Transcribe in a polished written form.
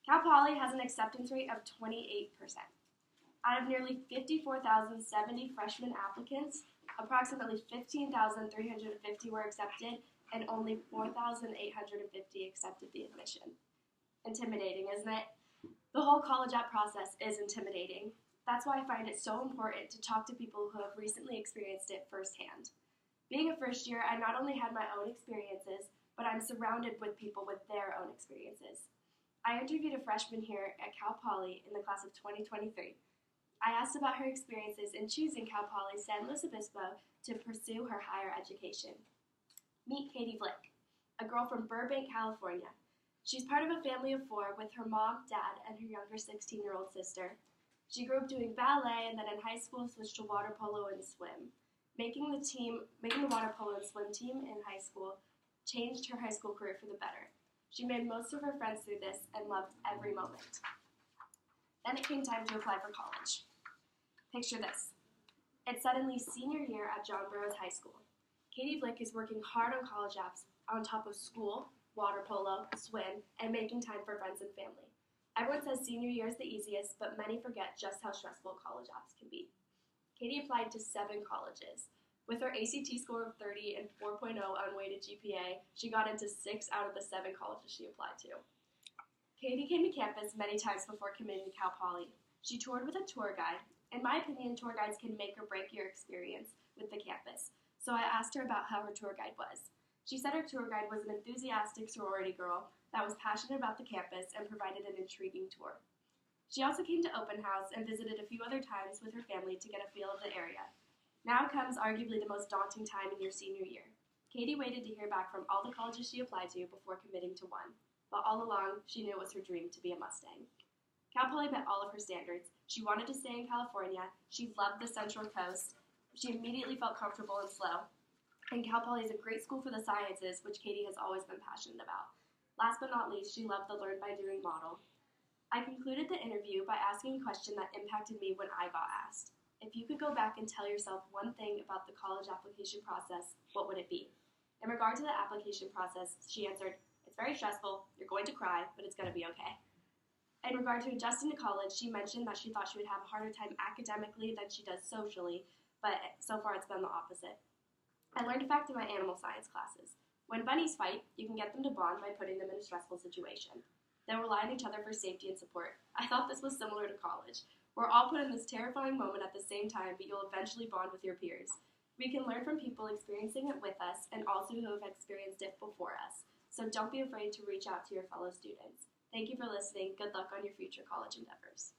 Cal Poly has an acceptance rate of 28%. Out of nearly 54,070 freshman applicants, approximately 15,350 were accepted and only 4,850 accepted the admission. Intimidating, isn't it? The whole college app process is intimidating. That's why I find it so important to talk to people who have recently experienced it firsthand. Being a first year, I not only had my own experiences, but I'm surrounded with people with their own experiences. I interviewed a freshman here at Cal Poly in the class of 2023. I asked about her experiences in choosing Cal Poly San Luis Obispo to pursue her higher education. Meet Katie Blick, a girl from Burbank, California. She's part of a family of 4 with her mom, dad, and her younger 16-year-old sister. She grew up doing ballet and then in high school switched to water polo and swim. Making the water polo and swim team in high school changed her high school career for the better. She made most of her friends through this and loved every moment. Then it came time to apply for college. Picture this. It's suddenly senior year at John Burroughs High School. Katie Blick is working hard on college apps on top of school, water polo, swim, and making time for friends and family. Everyone says senior year is the easiest, but many forget just how stressful college apps can be. Katie applied to 7 colleges. With her ACT score of 30 and 4.0 unweighted GPA, she got into 6 out of the 7 colleges she applied to. Katie came to campus many times before committing to Cal Poly. She toured with a tour guide. In my opinion, tour guides can make or break your experience with the campus, so I asked her about how her tour guide was. She said her tour guide was an enthusiastic sorority girl that was passionate about the campus and provided an intriguing tour. She also came to open house and visited a few other times with her family to get a feel of the area. Now comes arguably the most daunting time in your senior year. Katie waited to hear back from all the colleges she applied to before committing to one, but all along she knew it was her dream to be a Mustang. Cal Poly met all of her standards. She wanted to stay in California. She loved the Central Coast. She immediately felt comfortable and slow. And Cal Poly is a great school for the sciences, which Katie has always been passionate about. Last but not least, she loved the Learn by Doing model. I concluded the interview by asking a question that impacted me when I got asked. If you could go back and tell yourself one thing about the college application process, what would it be? In regard to the application process, she answered, "It's very stressful, you're going to cry, but it's going to be okay." In regard to adjusting to college, she mentioned that she thought she would have a harder time academically than she does socially, but so far it's been the opposite. I learned a fact in my animal science classes. When bunnies fight, you can get them to bond by putting them in a stressful situation. They'll rely on each other for safety and support. I thought this was similar to college. We're all put in this terrifying moment at the same time, but you'll eventually bond with your peers. We can learn from people experiencing it with us and also who have experienced it before us. So don't be afraid to reach out to your fellow students. Thank you for listening. Good luck on your future college endeavors.